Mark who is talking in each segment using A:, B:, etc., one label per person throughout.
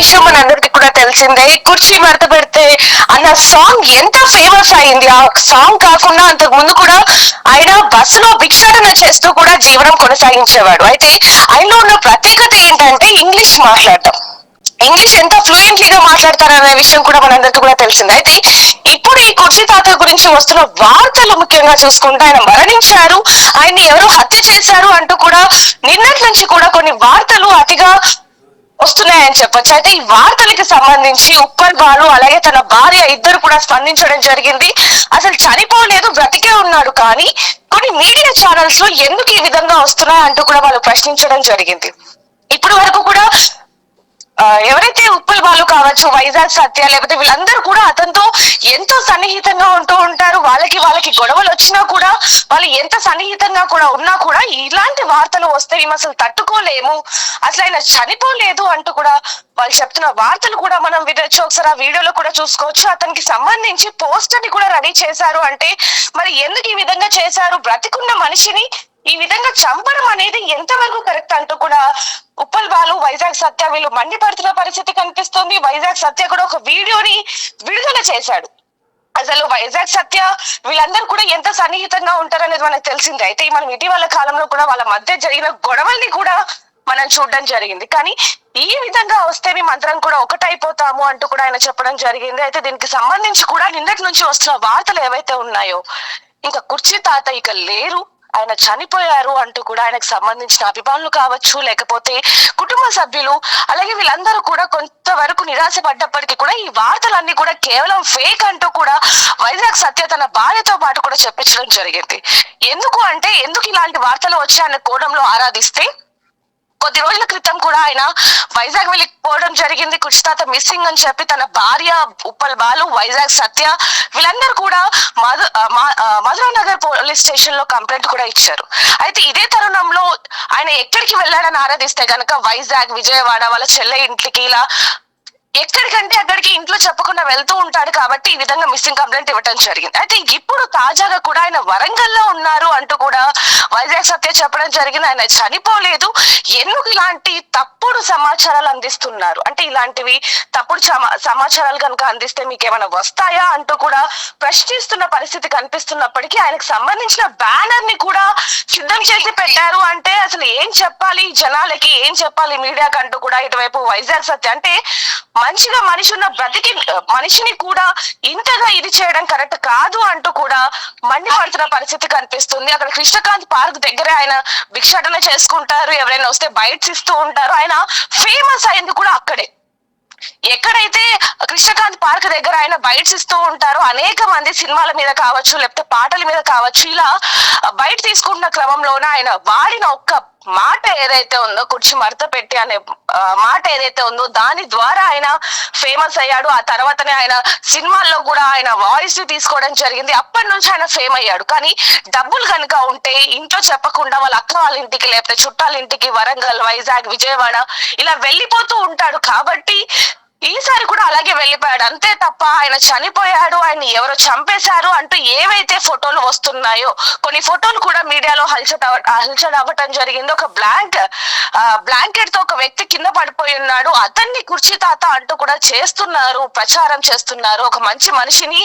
A: విషయం మనందరికి కూడా తెలిసిందే. కుర్చీ మడత పెడితే అన్న సాంగ్ ఎంత ఫేమస్ అయింది. ఆ సాంగ్ కాకుండా అంతకు ముందు కూడా ఆయన బస్సులో భిక్షాటన చేస్తూ కూడా జీవనం కొనసాగించేవాడు. అయితే ఆయనలో ఉన్న ప్రత్యేకత ఏంటంటే ఇంగ్లీష్ మాట్లాడటం. ఇంగ్లీష్ ఎంత ఫ్లూయెంట్లీగా మాట్లాడతారనే విషయం కూడా మనందరికీ కూడా తెలిసింది. అయితే ఇప్పుడు ఈ కుర్చీ తాత గురించి వస్తున్న వార్తలు ముఖ్యంగా చూసుకుంటే ఆయన మరణించారు, ఆయన్ని ఎవరో హత్య చేశారు అంటూ కూడా నిన్నటి నుంచి కూడా కొన్ని వార్తలు అతిగా వస్తున్నాయని చెప్పొచ్చు. అయితే ఈ వార్తలకి సంబంధించి ఉప్పల్ బాలు అలాగే తన భార్య ఇద్దరు కూడా స్పందించడం జరిగింది. అసలు చనిపోలేదు, బ్రతికే ఉన్నాడు, కానీ కొన్ని మీడియా ఛానల్స్ లో ఎందుకు ఈ విధంగా వస్తున్నాయి అంటూ కూడా వాళ్ళు ప్రశ్నించడం జరిగింది. ఇప్పటి వరకు కూడా ఎవరైతే ఉప్పల్ బాలు కావచ్చు, వైజాగ్ సత్య, లేకపోతే వీళ్ళందరూ కూడా అతనితో ఎంతో సన్నిహితంగా ఉంటూ ఉంటారు. వాళ్ళకి గొడవలు వచ్చినా కూడా వాళ్ళు ఎంత సన్నిహితంగా కూడా ఉన్నా కూడా ఇలాంటి వార్తలు వస్తే మేము అసలు తట్టుకోలేము, అసలు ఆయన చనిపోలేదు అంటూ కూడా వాళ్ళు చెప్తున్న వార్తలు కూడా మనం వినొచ్చు. ఒకసారి ఆ వీడియోలో కూడా చూసుకోవచ్చు. అతనికి సంబంధించి పోస్టర్ ని కూడా రెడీ చేశారు. అంటే మరి ఎందుకు ఈ విధంగా చేశారు? బ్రతికున్న మనిషిని ఈ విధంగా చంపడం అనేది ఎంతవరకు కరెక్ట్ అంటూ కూడా ఉప్పల్ బాలు, వైజాగ్ సత్య వీళ్ళు మండిపడుతున్న పరిస్థితి కనిపిస్తుంది. వైజాగ్ సత్య కూడా ఒక వీడియోని విడుదల చేశాడు. అసలు వైజాగ్ సత్య వీళ్ళందరూ కూడా ఎంత సన్నిహితంగా ఉంటారనేది మనకు తెలిసిందే. అయితే మనం ఇటీవల కాలంలో కూడా వాళ్ళ మధ్య జరిగిన గొడవల్ని కూడా మనం చూడడం జరిగింది. కానీ ఈ విధంగా వస్తే మేమందరం కూడా ఒకటైపోతాము అంటూ కూడా ఆయన చెప్పడం జరిగింది. అయితే దీనికి సంబంధించి కూడా నిన్నటి నుంచి వస్తున్న వార్తలు ఏవైతే ఉన్నాయో, ఇంకా కుర్చీ తాత ఇక లేరు, ఆయన చనిపోయారు అంటూ కూడా ఆయనకు సంబంధించిన అభిమానులు కావచ్చు, లేకపోతే కుటుంబ సభ్యులు, అలాగే వీళ్ళందరూ కూడా కొంతవరకు నిరాశపడ్డప్పటికీ కూడా ఈ వార్తలన్నీ కూడా కేవలం ఫేక్ అంటూ కూడా వైజాగ్ సత్య తన భార్యతో పాటు కూడా చెప్పించడం జరిగింది. ఎందుకు ఇలాంటి వార్తలు వచ్చాయన్న కోణంలో ఆరాధిస్తే కొద్ది రోజుల క్రితం కూడా ఆయన వైజాగ్ వెళ్ళిపోవడం జరిగింది. కుర్చీతాత మిస్సింగ్ అని చెప్పి తన భార్య ఉప్పల్ బాలు, వైజాగ్ సత్య వీళ్ళందరూ కూడా మధురా నగర్ పోలీస్ స్టేషన్ లో కంప్లైంట్ కూడా ఇచ్చారు. అయితే ఇదే తరుణంలో ఆయన ఎక్కడికి వెళ్ళాడని ఆరాధిస్తే కనుక వైజాగ్, విజయవాడ, వాళ్ళ చెల్లె ఇంటికి, ఇలా ఎక్కడికంటే అక్కడికి ఇంట్లో చెప్పకుండా వెళ్తూ ఉంటాడు. కాబట్టి ఈ విధంగా మిస్సింగ్ కంప్లైంట్ ఇవ్వడం జరిగింది. అయితే ఇప్పుడు తాజాగా కూడా ఆయన వరంగల్లో ఉన్నారు అంటూ కూడా వైజాగ్ సత్య చెప్పడం జరిగింది. ఆయన చనిపోలేదు, ఎందుకు ఇలాంటి తప్పుడు సమాచారాలు అందిస్తున్నారు, అంటే ఇలాంటివి తప్పుడు సమాచారాలు కనుక అందిస్తే మీకు ఏమైనా వస్తాయా అంటూ కూడా ప్రశ్నిస్తున్న పరిస్థితి కనిపిస్తున్నప్పటికీ ఆయనకు సంబంధించిన బ్యానర్ ని కూడా సిద్ధం చేసి పెట్టారు. అంటే అసలు ఏం చెప్పాలి జనాలకి, ఏం చెప్పాలి మీడియాకి అంటూ కూడా ఇటువైపు వైజాగ్ సత్య అంటే మంచిగా మనిషి ఉన్న బ్రతికి మనిషిని కూడా ఇంతగా ఇది చేయడం కరెక్ట్ కాదు అంటూ కూడా మండిపడుతున్న పరిస్థితి కనిపిస్తుంది. అక్కడ కృష్ణకాంత్ పార్క్ దగ్గర ఆయన భిక్షాటన చేసుకుంటారు, ఎవరైనా వస్తే బైట్స్ ఇస్తూ ఉంటారు. ఆయన ఫేమస్ అయింది కూడా అక్కడే. ఎక్కడైతే కృష్ణకాంత్ పార్క్ దగ్గర ఆయన బైట్స్ ఇస్తూ ఉంటారో అనేక మంది సినిమాల మీద కావచ్చు, లేకపోతే పాటల మీద కావచ్చు, ఇలా బయట తీసుకుంటున్న క్రమంలోనే ఆయన వాడిన ఒక్క మాట ఏదైతే ఉందో, కుర్చీ మడత పెట్టి అనే మాట ఏదైతే ఉందో దాని ద్వారా ఆయన ఫేమస్ అయ్యాడు. ఆ తర్వాతనే ఆయన సినిమాల్లో కూడా ఆయన వాయిస్ తీసుకోవడం జరిగింది. అప్పటి నుంచి ఆయన ఫేమ్ అయ్యాడు. కానీ డబ్బులు కనుక ఉంటే ఇంట్లో చెప్పకుండా వాళ్ళ అక్క వాళ్ళ ఇంటికి, లేకపోతే చుట్టాల ఇంటికి, వరంగల్, వైజాగ్, విజయవాడ ఇలా వెళ్ళిపోతూ ఉంటాడు. కాబట్టి ఈసారి కూడా అలాగే వెళ్ళిపోయాడు, అంతే తప్ప ఆయన చనిపోయాడు, ఆయన ఎవరో చంపేశారు అంటూ ఏవైతే ఫోటోలు వస్తున్నాయో, కొన్ని ఫోటోలు కూడా మీడియాలో హల్చల్ అవ్వటం జరిగింది. ఒక బ్లాంకెట్ తో ఒక వ్యక్తి కింద పడిపోయి ఉన్నాడు, అతన్ని కుర్చీ తాత అంటూ కూడా చేస్తున్నారు, ప్రచారం చేస్తున్నారు. ఒక మంచి మనిషిని,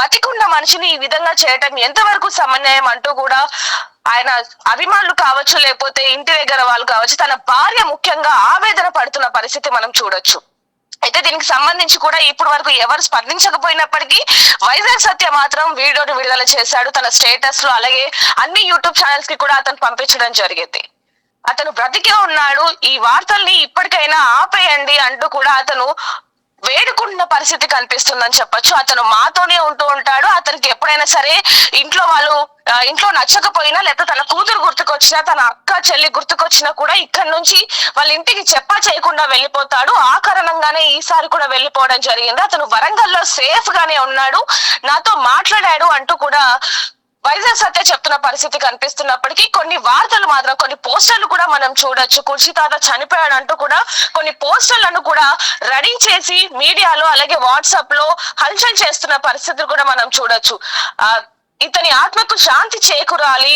A: బతికున్న మనిషిని ఈ విధంగా చేయటం ఎంతవరకు సమన్వయం అంటూ కూడా ఆయన అభిమానులు కావచ్చు, లేకపోతే ఇంటి దగ్గర వాళ్ళు కావచ్చు, తన భార్య ముఖ్యంగా ఆవేదన పడుతున్న పరిస్థితి మనం చూడొచ్చు. అయితే దీనికి సంబంధించి కూడా ఇప్పటి వరకు ఎవరు స్పందించకపోయినప్పటికీ వైజాగ్ సత్య మాత్రం వీడియోని విడుదల చేశాడు తన స్టేటస్ లో, అలాగే అన్ని యూట్యూబ్ ఛానల్స్ కి కూడా అతను పంపించడం జరిగింది. అతను బ్రతికే ఉన్నాడు, ఈ వార్తల్ని ఇప్పటికైనా ఆపేయండి అంటూ కూడా అతను వేడుకుంటున్న పరిస్థితి కనిపిస్తుందని చెప్పొచ్చు. అతను మాతోనే ఉంటూ ఉంటాడు. అతనికి ఎప్పుడైనా సరే ఇంట్లో నచ్చకపోయినా, లేకపోతే తన కూతురు గుర్తుకొచ్చినా, తన అక్క చెల్లి గుర్తుకొచ్చినా కూడా ఇక్కడ నుంచి వాళ్ళ ఇంటికి చెప్పా చేయకుండా వెళ్ళిపోతాడు. ఆ కారణంగానే ఈసారి కూడా వెళ్ళిపోవడం జరిగింది. అతను వరంగల్లో సేఫ్ గానే ఉన్నాడు, నాతో మాట్లాడాడు అంటూ కూడా వైజాగ్ సత్య చెప్తున్న పరిస్థితి కనిపిస్తున్నప్పటికీ కొన్ని వార్తలు మాత్రం, కొన్ని పోస్టర్లు కూడా మనం చూడొచ్చు. కుర్చీ తాత చనిపోయాడు అంటూ కూడా కొన్ని పోస్టర్లను కూడా రెడీ చేసి మీడియాలో, అలాగే వాట్సాప్ లో హల్చల్ చేస్తున్న పరిస్థితులు కూడా మనం చూడొచ్చు. ఇతని ఆత్మకు శాంతి చేకూరాలి,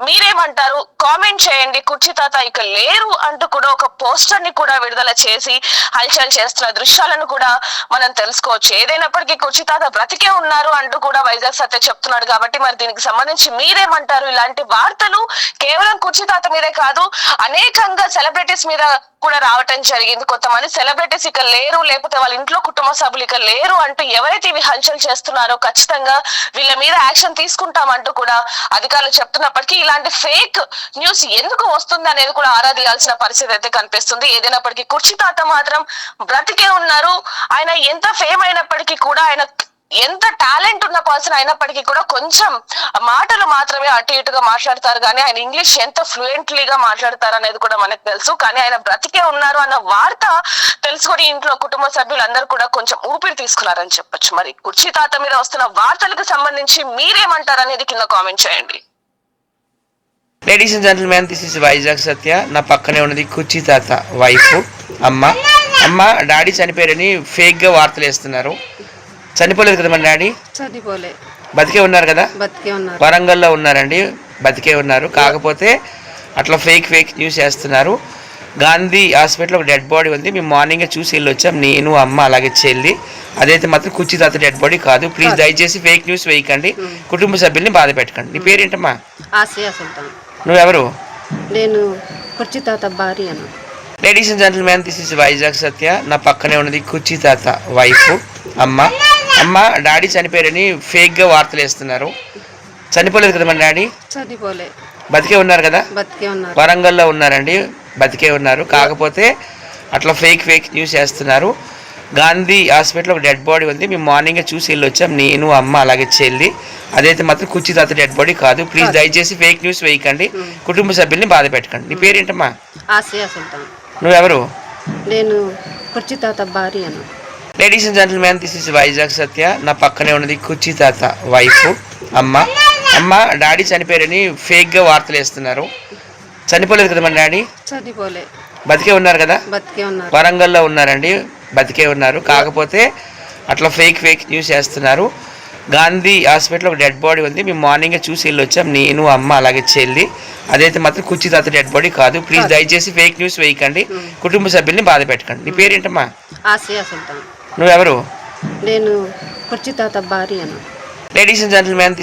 A: మీరేమంటారు? కామెంట్ చేయండి. కుర్చీ తాత ఇక లేరు అంటూ కూడా ఒక పోస్టర్ ని కూడా విడుదల చేసి హల్చల్ చేస్తున్న దృశ్యాలను కూడా మనం తెలుసుకోవచ్చు. ఏదైనప్పటికీ కుర్చీ తాత బ్రతికే ఉన్నారు అంటూ కూడా వైజాగ్ సత్య చెప్తున్నాడు కాబట్టి మరి దీనికి సంబంధించి మీరేమంటారు? ఇలాంటి వార్తలు కేవలం కుర్చీ తాత మీదే కాదు, అనేకంగా సెలబ్రిటీస్ మీద కూడా రావటం జరిగింది. కొంతమంది సెలబ్రిటీస్ ఇక లేరు, లేకపోతే వాళ్ళ ఇంట్లో కుటుంబ సభ్యులు ఇక లేరు అంటూ ఎవరైతే ఇవి హల్చల్ చేస్తున్నారో ఖచ్చితంగా వీళ్ళ మీద యాక్షన్ తీసుకుంటామంటూ కూడా అధికారులు చెప్తున్నప్పటికీ ఇలాంటి ఫేక్ న్యూస్ ఎందుకు వస్తుంది అనేది కూడా ఆరా తీయాల్సిన పరిస్థితి అయితే కనిపిస్తుంది. ఏదైనప్పటికీ కుర్చీ తాత మాత్రం బ్రతికే ఉన్నారు. ఆయన ఎంత ఫేమ్ అయినప్పటికీ కూడా, ఆయన ఎంత టాలెంట్ ఉన్న పర్సన్ అయినప్పటికీ కూడా కొంచెం మాటలు మాత్రమే అటు ఇటుగా మాట్లాడతారు కానీ ఆయన ఇంగ్లీష్ ఎంత ఫ్లూయెంట్లీగా మాట్లాడతారు అనేది కూడా మనకు తెలుసు. కానీ ఆయన బ్రతికే ఉన్నారు అన్న వార్త తెలుసుకొని ఇంట్లో కుటుంబ సభ్యులందరూ కూడా కొంచెం ఊపిరి తీసుకున్నారని చెప్పొచ్చు. మరి కుర్చీ తాత మీద వస్తున్న వార్తలకు సంబంధించి మీరేమంటారు అనేది కింద కామెంట్ చేయండి.
B: Ladies and gentlemen, this is Vizag Satya. నా పక్కనే ఉన్నది కుర్చీ తాత వైఫ్ అమ్మ. డాడీ చనిపోయారని ఫేక్ గా వార్తలు వేస్తున్నారు. చనిపోలేదు కదా మన డాడీ?
C: చనిపోలే,
B: బతికే ఉన్నారు కదా?
C: బతికే ఉన్నారు.
B: వరంగల్లో ఉన్నారండి, బతికే ఉన్నారు. కాకపోతే అట్లా ఫేక్ న్యూస్ వేస్తున్నారు. గాంధీ హాస్పిటల్ ఒక డెడ్ బాడీ ఉంది, మేము మార్నింగే చూసి వెళ్ళి వచ్చాం, నేను అమ్మ అలాగే చెల్లి. అదైతే మాత్రం కుర్చీ తాత డెడ్ బాడీ కాదు. ప్లీజ్ దయచేసి ఫేక్ న్యూస్ వేయకండి, కుటుంబ సభ్యుల్ని బాధ పెట్టకండి. నీ పేరేంటమ్మా?
C: ఆసియా సుల్తాన్.
B: నువ్వెవరు?
C: నేను కుర్చీ తాత భార్యను.
B: Ladies and gentlemen, this is Vizag Satya. నా పక్కనే ఉన్నది కుర్చీ తాత వైఫ్ అమ్మ. డాడీ చనిపోయారని ఫేక్ గా వార్తలు వేస్తున్నారు. చనిపోలేదు కదా మన డాడీ?
C: చనిపోలే,
B: బతికే ఉన్నారు కదా?
C: బతికే ఉన్నారు.
B: వరంగల్లో ఉన్నారండి, బతికే ఉన్నారు. కాకపోతే అట్లా ఫేక్ న్యూస్ వేస్తున్నారు. గాంధీ హాస్పిటల్ ఒక డెడ్ బాడీ ఉంది, మేము మార్నింగే చూసి వెళ్ళి వచ్చాం, నేను అమ్మ అలాగే చెల్లి. అదైతే మాత్రం కుర్చీ తాత డెడ్ బాడీ కాదు. ప్లీజ్ దయచేసి ఫేక్ న్యూస్ వేయకండి, కుటుంబ సభ్యుల్ని బాధ పెట్టకండి. నీ పేరేంటమ్మా?
C: ఆసియా సుల్తాన్.
B: నువ్వెవరు?
C: నేను కుర్చీ తాత భార్యను.
B: Ladies and gentlemen, this is Vizag Satya. నా పక్కనే ఉన్నది కుర్చీ తాత వైఫ్ అమ్మ. డాడీ చనిపోయారని ఫేక్ గా వార్తలు వేస్తున్నారు. చనిపోలేదు కదా మన డాడీ?
C: చనిపోలే,
B: బతికే ఉన్నారు కదా?
C: బతికే ఉన్నారు.
B: వరంగల్లో ఉన్నారండి, బతికే ఉన్నారు. కాకపోతే అట్లా ఫేక్ న్యూస్ వేస్తున్నారు. గాంధీ హాస్పిటల్ ఒక డెడ్ బాడీ ఉంది, మేము మార్నింగే చూసి వెళ్ళి వచ్చాం, నేను అమ్మ అలాగే చెల్లి. అదైతే మాత్రం కుర్చీ తాత డెడ్ బాడీ కాదు. ప్లీజ్ దయచేసి ఫేక్ న్యూస్ వేయకండి, కుటుంబ సభ్యుల్ని బాధ పెట్టకండి. నీ పేరేంటమ్మా?
C: ఆసియా సుల్తాన్.
B: నువ్వెవరు?
C: నేను కుర్చీ తాత భార్యను.
B: Ladies and gentlemen,